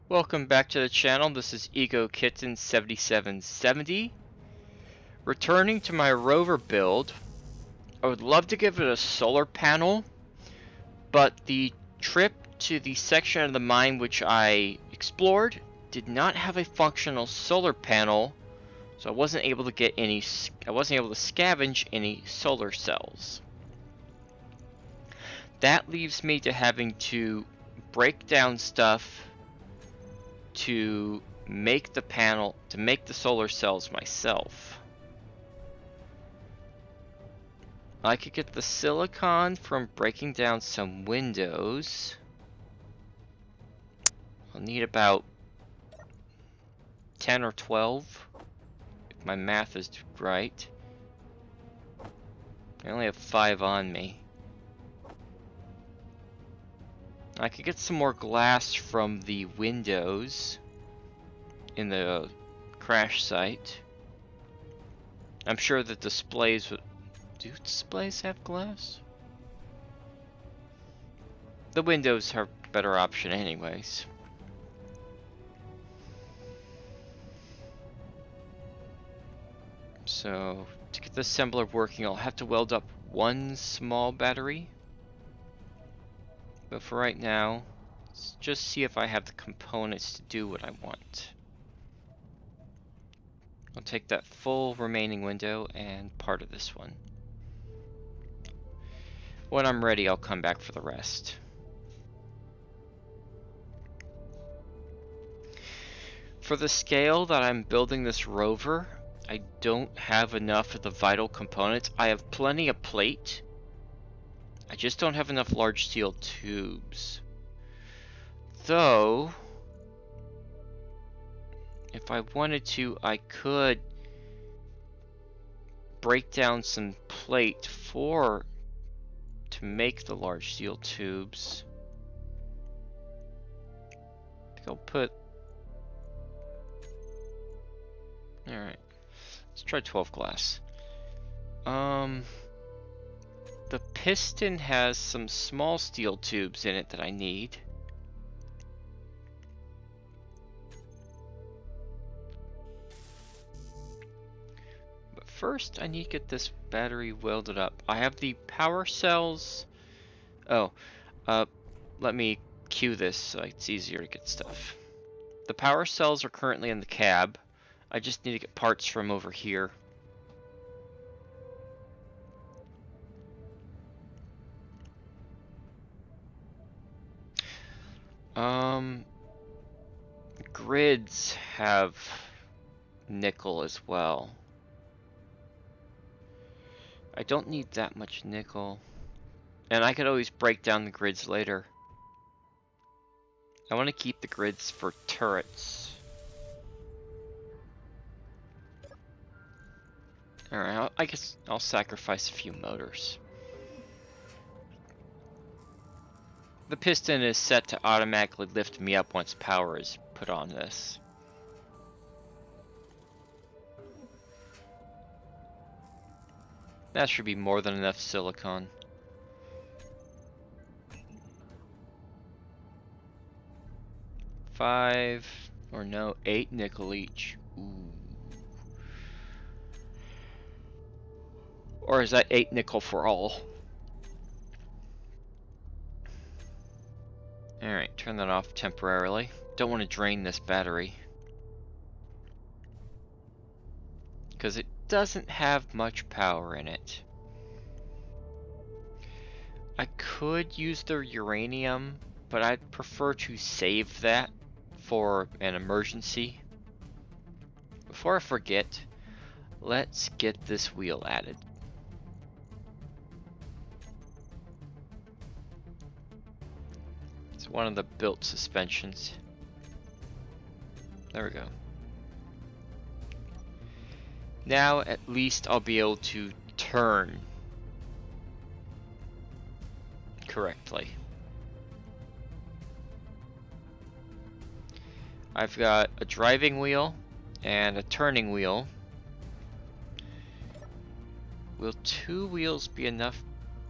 Welcome back to the channel. This is Kitten 7770. Returning to my rover build. I would love to give it a solar panel, but the trip to the section of the mine which I explored did not have a functional solar panel, so I wasn't able to scavenge any solar cells. That leaves me to having to break down stuff to make the solar cells myself. I could get the silicon from breaking down some windows. I'll need about 10 or 12 if my math is right. I only have 5 on me. I could get some more glass from the windows in the crash site. I'm sure that displays would... Do displays have glass? The windows are a better option anyways. So, to get the assembler working, I'll have to weld up one small battery. But for right now, let's just see if I have the components to do what I want. I'll take that full remaining window and part of this one. When I'm ready, I'll come back for the rest. For the scale that I'm building this rover, I don't have enough of the vital components. I have plenty of plate. I just don't have enough large steel tubes. Though, if I wanted to, I could break down some plate to make the large steel tubes. I think I'll put... Alright, let's try 12 glass. The piston has some small steel tubes in it that I need. But first I need to get this battery welded up. I have the power cells. Oh, let me cue this so it's easier to get stuff. The power cells are currently in the cab. I just need to get parts from over here. Grids have nickel as well. I don't need that much nickel. And I could always break down the grids later. I want to keep the grids for turrets. Alright, I guess I'll sacrifice a few motors. The piston is set to automatically lift me up once power is put on this. That should be more than enough silicon. Five, or no, 8 nickel each. Ooh. Or is that 8 nickel for all? Alright, turn that off temporarily. Don't want to drain this battery, because it doesn't have much power in it. I could use the uranium, but I'd prefer to save that for an emergency. Before I forget, let's get this wheel added. It's one of the built suspensions. There we go. Now at least I'll be able to turn correctly. I've got a driving wheel and a turning wheel. Will 2 wheels be enough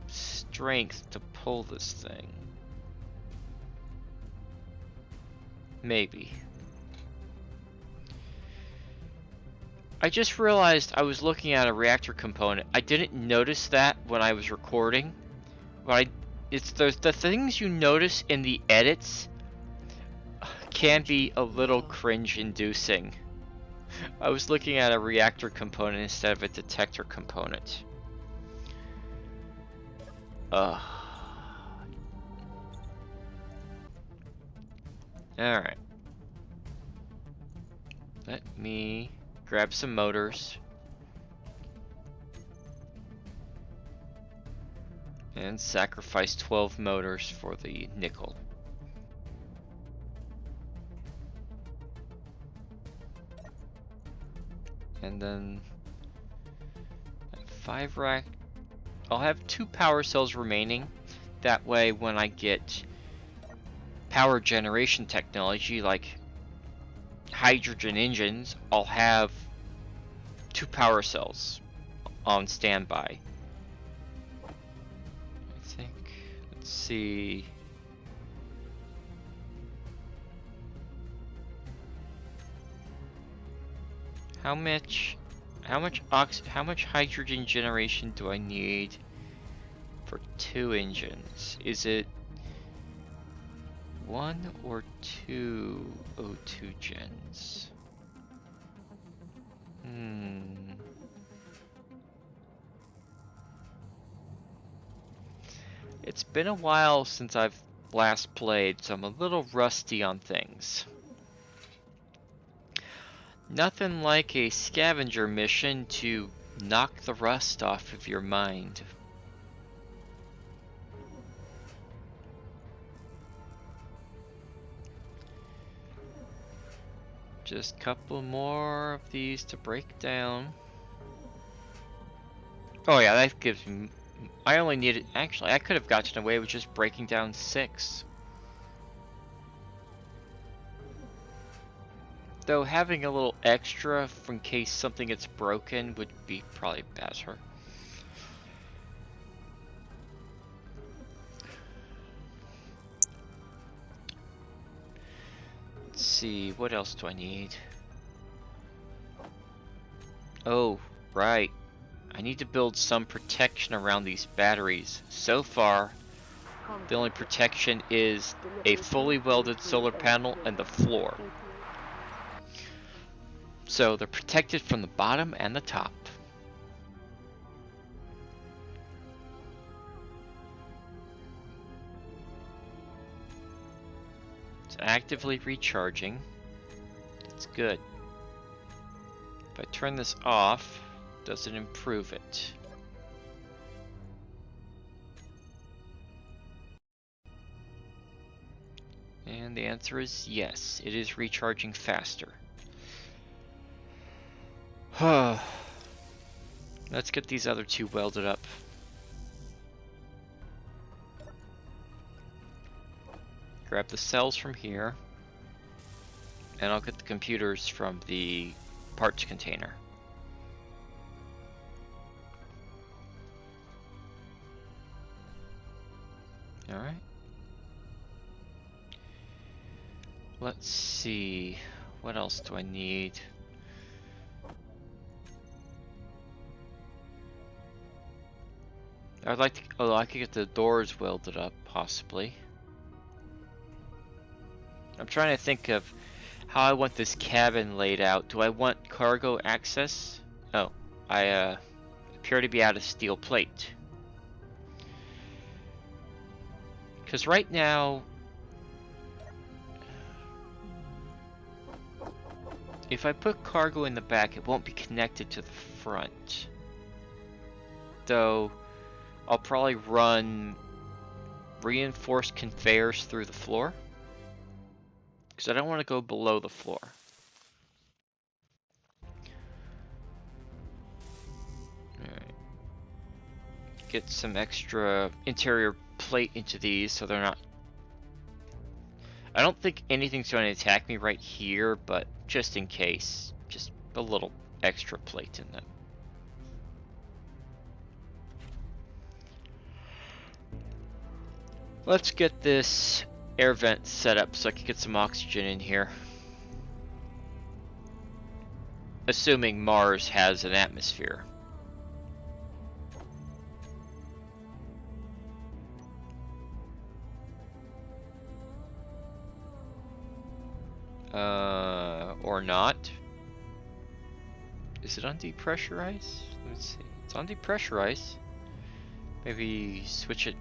strength to pull this thing? Maybe. I just realized I was looking at a reactor component. I didn't notice that when I was recording. But it's the things you notice in the edits can be a little cringe-inducing. I was looking at a reactor component instead of a detector component. Ugh. Alright. Let me grab some motors. And sacrifice 12 motors for the nickel. And then 5 rack. I'll have 2 power cells remaining. That way when I get power generation technology like hydrogen engines, I'll have 2 power cells on standby. I think, let's see. How much hydrogen generation do I need for 2 engines? Is it 1 or 2 O2 gens? It's been a while since I've last played, so I'm a little rusty on things. Nothing like a scavenger mission to knock the rust off of your mind. Just a couple more of these to break down. Oh yeah, that gives me... I only needed... Actually, I could have gotten away with just breaking down 6. Though having a little extra in case something gets broken would be probably better. Let's see, what else do I need? Oh, right. I need to build some protection around these batteries. So far, the only protection is a fully welded solar panel and the floor. So they're protected from the bottom and the top. It's actively recharging. That's good. If I turn this off, does it improve it? And the answer is yes, it is recharging faster. Let's get these other 2 welded up. Grab the cells from here, and I'll get the computers from the parts container. Alright. Let's see, what else do I need? I'd like to, oh, I could get the doors welded up, possibly. I'm trying to think of how I want this cabin laid out. Do I want cargo access? Oh, I appear to be out of steel plate. Because right now, if I put cargo in the back, it won't be connected to the front. Though, I'll probably run reinforced conveyors through the floor. Because I don't want to go below the floor. Alright. Get some extra interior plate into these so they're not... I don't think anything's going to attack me right here, but just in case, just a little extra plate in them. Let's get this air vent set up so I can get some oxygen in here. Assuming Mars has an atmosphere. Or not. Is it undepressurized? Let's see. It's undepressurized. Maybe switch it.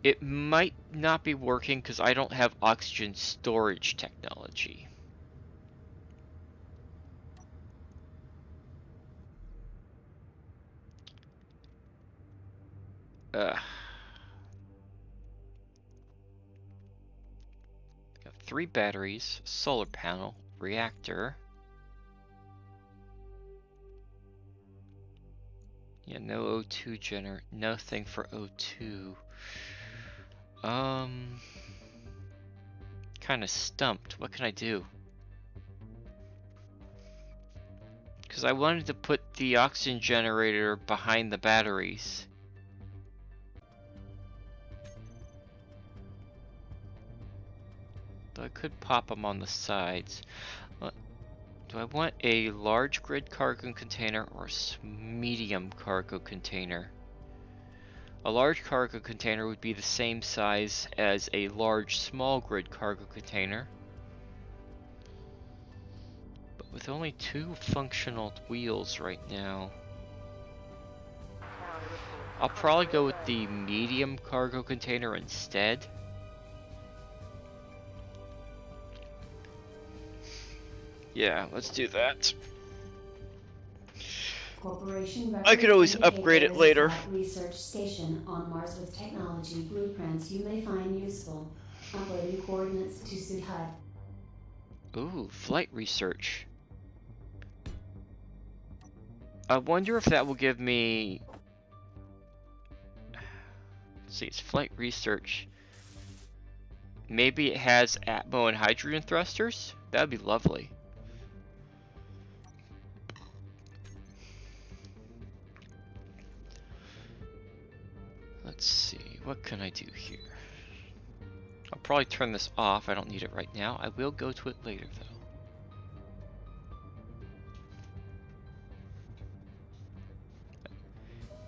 It might not be working because I don't have oxygen storage technology. Got 3 batteries, solar panel, reactor. Yeah, no O2 generator, nothing for O2. Kind of stumped. What can I do? Because I wanted to put the oxygen generator behind the batteries. Though I could pop them on the sides. Do I want a large grid cargo container or a medium cargo container? A large cargo container would be the same size as a large small grid cargo container. But with only 2 functional wheels right now, I'll probably go with the medium cargo container instead. Yeah, let's do that. I could always upgrade it later. Research station on Mars with technology blueprints you may find useful. Uploading coordinates to suit HUD. Ooh, flight research. I wonder if that will give me... Let's see, it's flight research. Maybe it has Atmo and hydrogen thrusters? That would be lovely. Let's see, what can I do here? I'll probably turn this off. I don't need it right now. I will go to it later,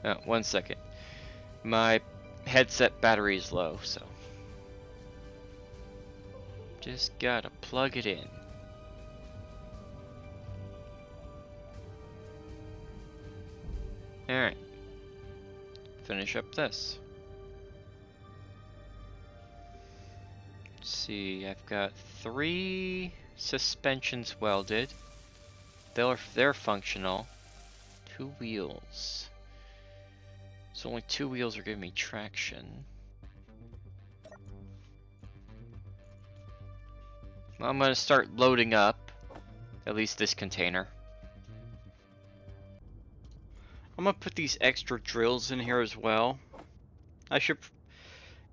though. 1 second. My headset battery is low, so just gotta plug it in. Alright. Finish up this. Let's see, I've got 3 suspensions welded. They're functional. 2 wheels. So only 2 wheels are giving me traction. I'm gonna start loading up at least this container. I'm gonna put these extra drills in here as well. I should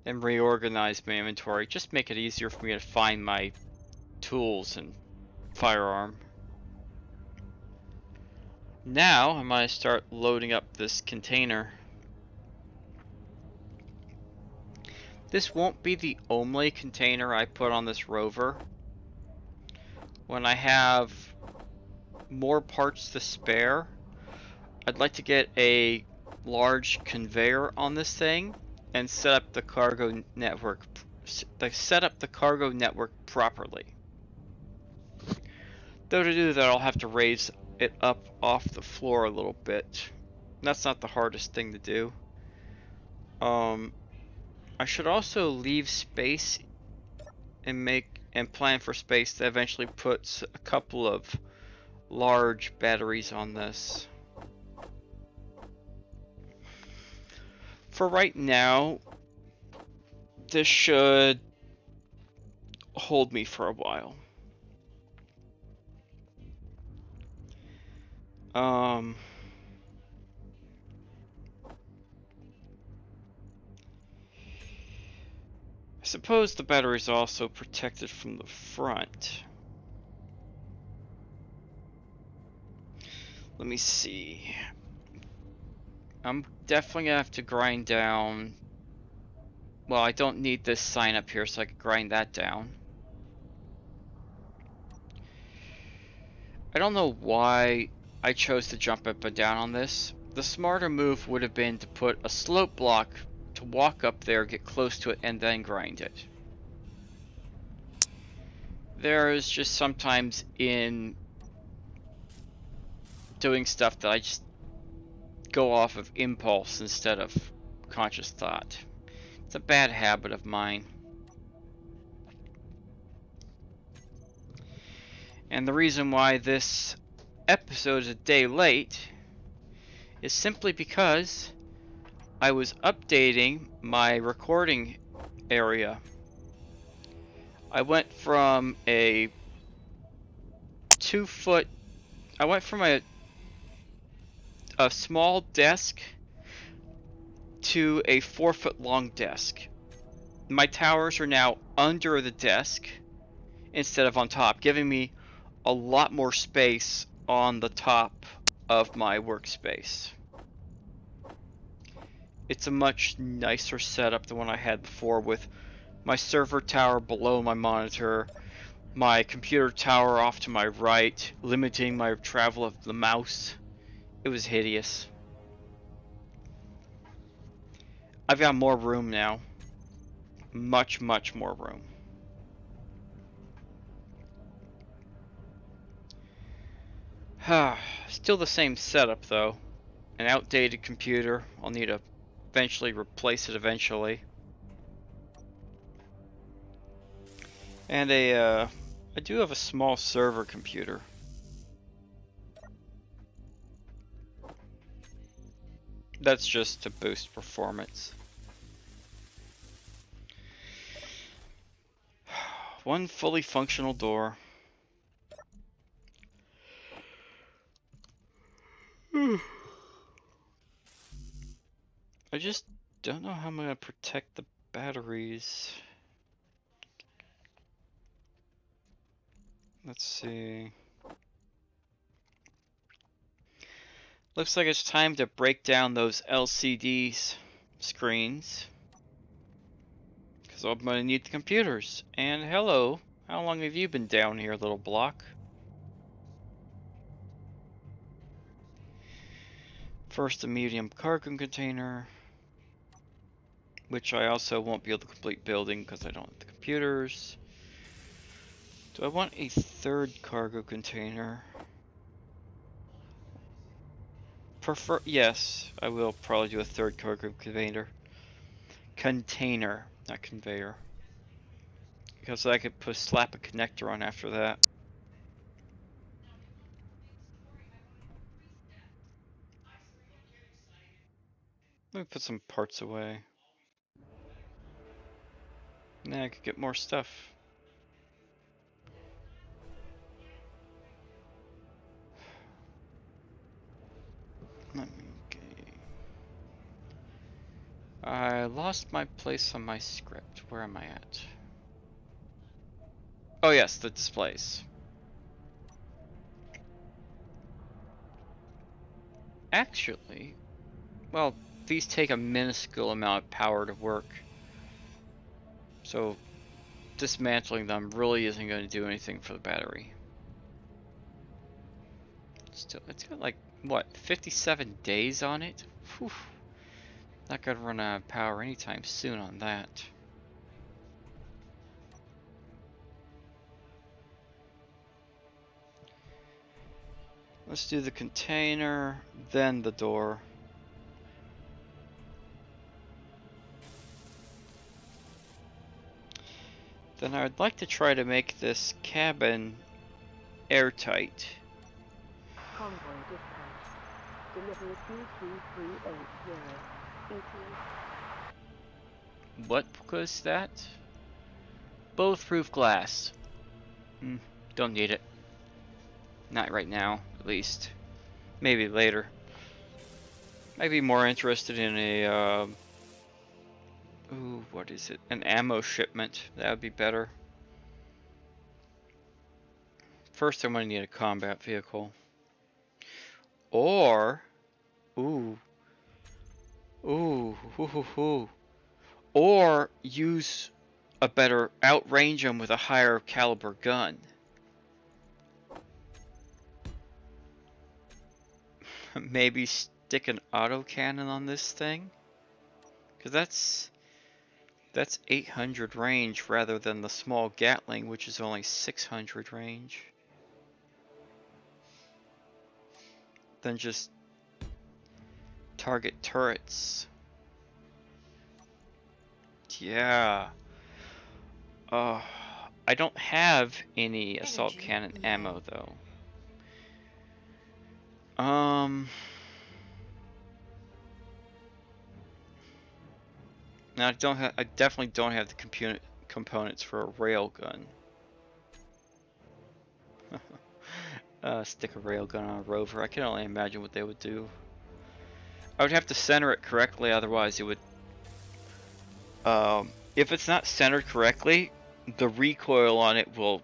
and reorganize my inventory, just make it easier for me to find my tools and firearm. Now I'm gonna start loading up this container. This won't be the only container I put on this rover. When I have more parts to spare, I'd like to get a large conveyor on this thing and set up the cargo network. Properly. Though to do that, I'll have to raise it up off the floor a little bit. That's not the hardest thing to do. I should also leave space and plan for space that eventually puts a couple of large batteries on this. For right now, this should hold me for a while. I suppose the battery is also protected from the front. Let me see. I'm definitely gonna have to grind down Well, I don't need this sign up here, so I can grind that down. I don't know why I chose to jump up and down on this. The smarter move would have been to put a slope block to walk up there, get close to it, and then grind it. There is just sometimes in doing stuff that I just go off of impulse instead of conscious thought. It's a bad habit of mine. And the reason why this episode is a day late is simply because I was updating my recording area. I went from a 2-foot, I went from a small desk to a 4-foot long desk. My towers are now under the desk instead of on top, giving me a lot more space on the top of my workspace. It's a much nicer setup than what I had before, with my server tower below my monitor, my computer tower off to my right, limiting my travel of the mouse. It was hideous. I've got more room now. Much, much more room. Still the same setup though. An outdated computer. I'll need to eventually replace it eventually. And I do have a small server computer. That's just to boost performance. One fully functional door. I just don't know how I'm going to protect the batteries. Let's see. Looks like it's time to break down those LCD screens. Because I'm going to need the computers. And hello, how long have you been down here, little block? First, a medium cargo container. Which I also won't be able to complete building because I don't have the computers. Do I want a third cargo container? Yes, I will probably do a third cargo container. Not conveyor. Because I could slap a connector on after that. Let me put some parts away. Now I could get more stuff. Let me get... I lost my place on my script. Where am I at? Oh yes, the displays. Actually, well, these take a minuscule amount of power to work. So dismantling them really isn't going to do anything for the battery. Still, it's got like, what, 57 days on it? Whew. Not gonna run out of power anytime soon on that. Let's do the container, then the door. Then I would like to try to make this cabin airtight. Convoy dispatched. Delivery 22380. ETA. What was that? Bulletproof glass. Don't need it. Not right now, at least. Maybe later. Might be more interested in a, ooh, what is it? An ammo shipment. That would be better. First, I'm going to need a combat vehicle. Or, ooh, Or use a better outrange them with a higher caliber gun. Maybe stick an autocannon on this thing, because that's 800 range rather than the small Gatling, which is only 600 range. Then just target turrets. Yeah. I don't have any assault cannon ammo though. Now I definitely don't have the components for a railgun. Stick a railgun on a rover. I can only imagine what they would do. I would have to center it correctly, otherwise it would. If it's not centered correctly, the recoil on it will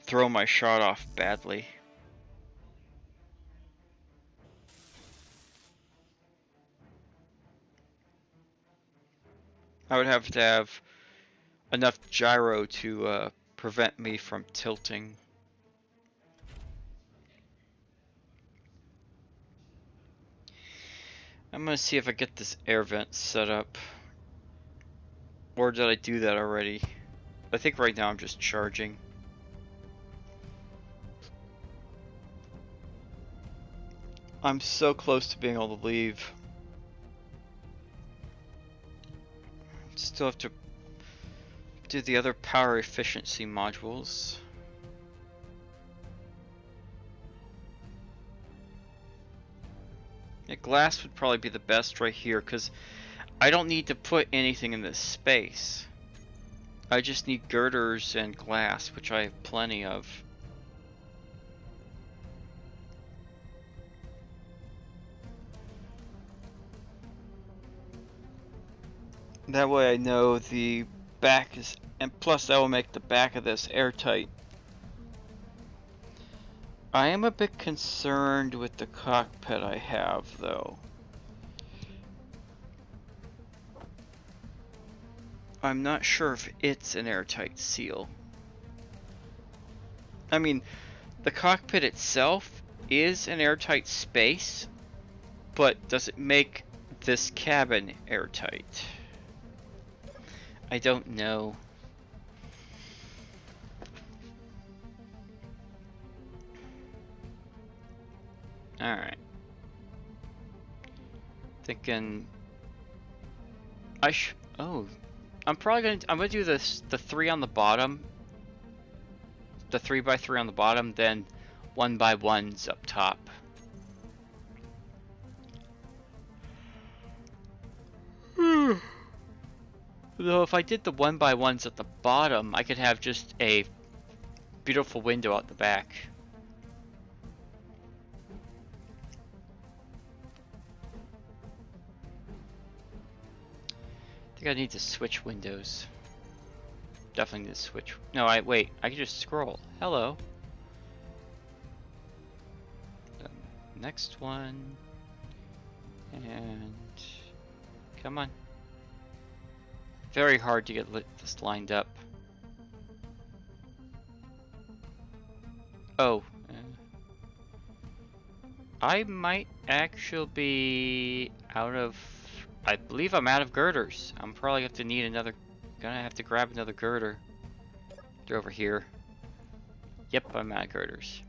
throw my shot off badly. I would have to have enough gyro to prevent me from tilting. I'm gonna see if I get this air vent set up. Or did I do that already? I think right now I'm just charging. I'm so close to being able to leave. Still have to do the other power efficiency modules. Yeah, glass would probably be the best right here, because I don't need to put anything in this space. I just need girders and glass, which I have plenty of. That way I know the back is, and plus that will make the back of this airtight. I am a bit concerned with the cockpit I have though. I'm not sure if it's an airtight seal. I mean, the cockpit itself is an airtight space, but does it make this cabin airtight? I don't know. Alright. Thinking oh, I'm gonna do this, the 3 on the bottom, the 3x3 on the bottom, then 1x1s up top. Though if I did the 1x1s at the bottom, I could have just a beautiful window out the back. I think I need to switch windows. Definitely need to switch. No, wait. I can just scroll. Hello. The next one. And come on. Very hard to get this lined up. Oh. I might actually be out of... I believe I'm out of girders. I'm probably gonna have to grab another girder. They're over here. Yep, I'm out of girders.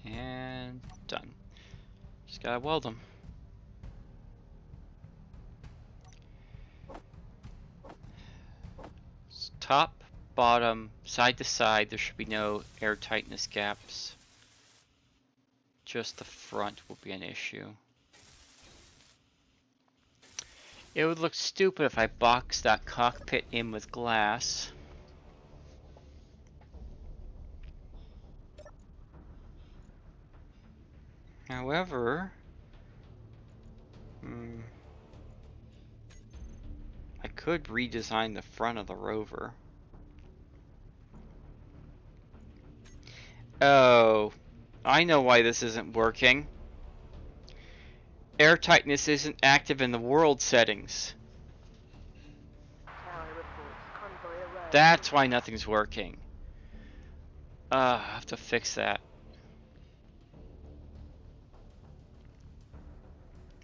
And done. Just gotta weld them. Top, bottom, side to side, there should be no air tightness gaps. Just the front will be an issue. It would look stupid if I boxed that cockpit in with glass. However, I could redesign the front of the rover. Oh, I know why this isn't working. Airtightness isn't active in the world settings. Tower reports convoy arrived. That's why nothing's working. I have to fix that.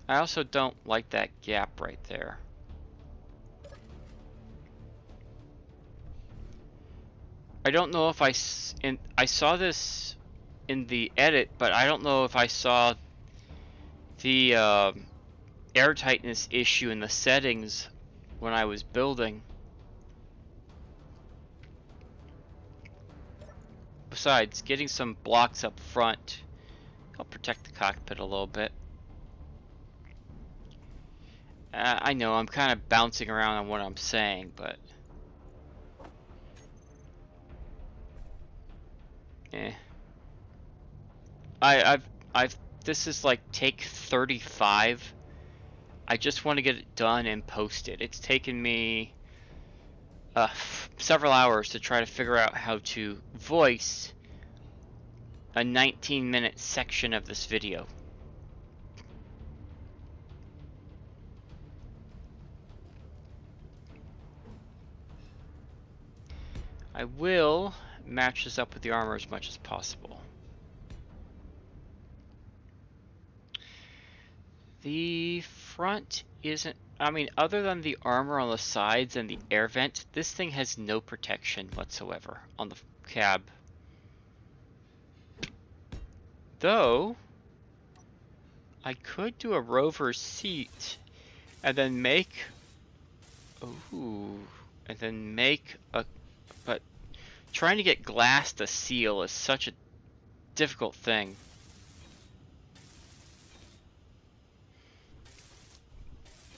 I also don't like that gap right there. I don't know if I saw this in the edit, but I don't know if I saw the airtightness issue in the settings when I was building. Besides, getting some blocks up front help protect the cockpit a little bit. I know I'm kind of bouncing around on what I'm saying, but I've this is like take 35. I just want to get it done and posted. It's taken me several hours to try to figure out how to voice a 19-minute section of this video. I will match this up with the armor as much as possible. The front isn't, I mean, other than the armor on the sides and the air vent, this thing has no protection whatsoever on the cab. Though, I could do a rover seat and then make, but trying to get glass to seal is such a difficult thing.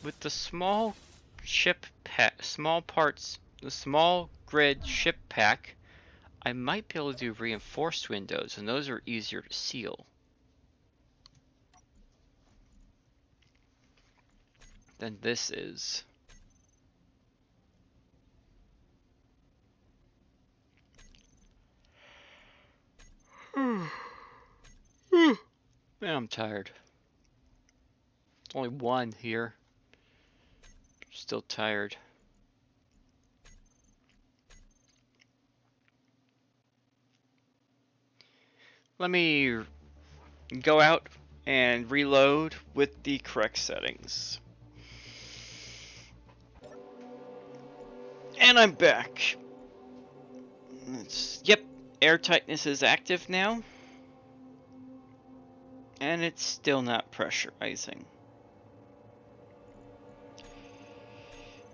With the small ship pack, the small grid ship pack, I might be able to do reinforced windows, and those are easier to seal than this is. Man, I'm tired. There's only one here. Still tired. Let me go out and reload with the correct settings. And I'm back. Yep, airtightness is active now. And it's still not pressurizing.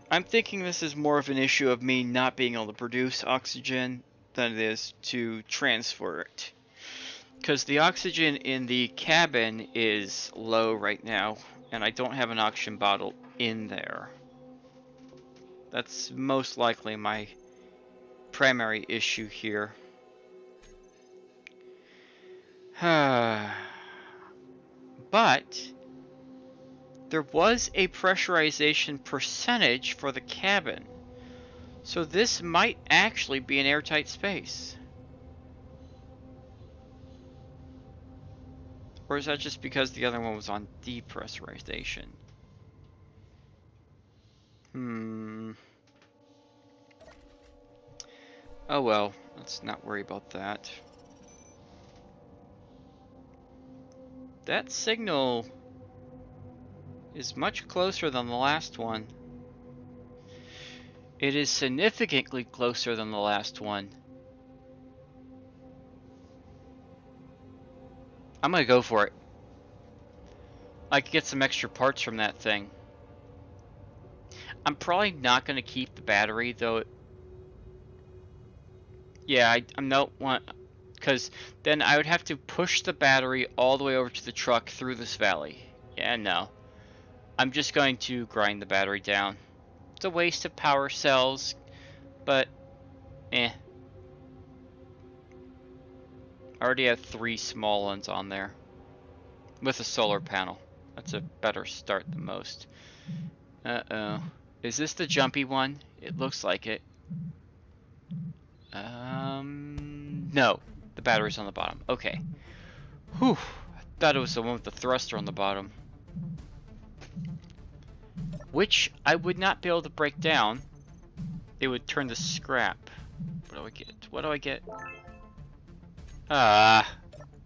I'm thinking this is more of an issue of me not being able to produce oxygen than it is to transfer it. Because the oxygen in the cabin is low right now, and I don't have an oxygen bottle in there. That's most likely my primary issue here. But there was a pressurization percentage for the cabin, so this might actually be an airtight space. Or is that just because the other one was on depressurization? Oh well, let's not worry about that. That signal is much closer than the last one. It is significantly closer than the last one. I'm gonna go for it. I could get some extra parts from that thing. I'm probably not gonna keep the battery though. Yeah, I'm not want, because then I would have to push the battery all the way over to the truck through this valley. Yeah, no. I'm just going to grind the battery down. It's a waste of power cells, but I already have 3 small ones on there with a solar panel. That's a better start than most. Uh-oh. Is this the jumpy one? It looks like it. No. The battery's on the bottom. Okay. Whew. I thought it was the one with the thruster on the bottom. which I would not be able to break down. They would turn to scrap. What do I get? What do I get? Ah,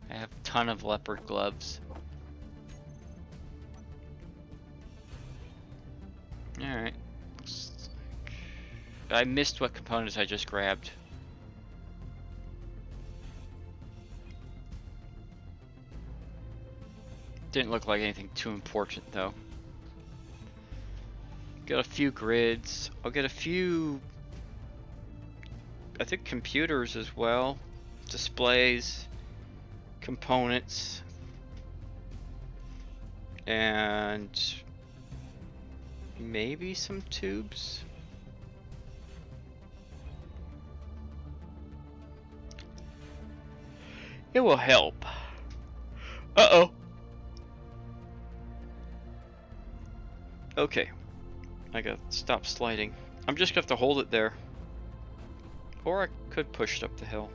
I have a ton of leopard gloves. Alright. I missed what components I just grabbed. Didn't look like anything too important though. Got a few grids. I'll get a few, I think, computers as well. Displays, components, and maybe some tubes. It will help. Uh-oh. Okay. I gotta stop sliding. I'm just gonna have to hold it there. Or I could push it up the hill.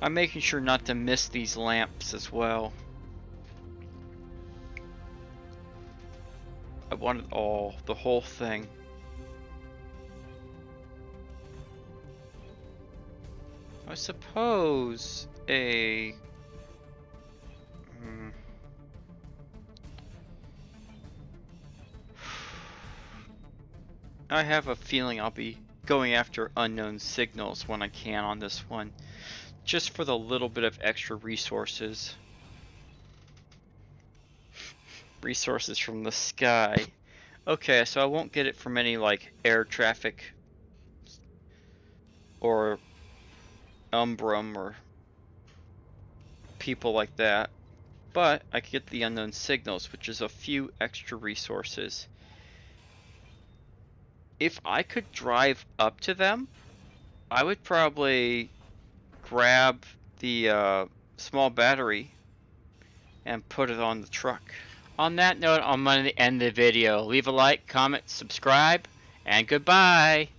I'm making sure not to miss these lamps as well. I wanted the whole thing. I suppose a... I have a feeling I'll be going after unknown signals when I can on this one. Just for the little bit of extra resources. Resources from the sky. Okay, so I won't get it from any like air traffic or Umbrum or people like that. But I could get the unknown signals, which is a few extra resources. If I could drive up to them, I would probably grab the small battery and put it on the truck. On that note, I'm going to end the video. Leave a like, comment, subscribe, and goodbye!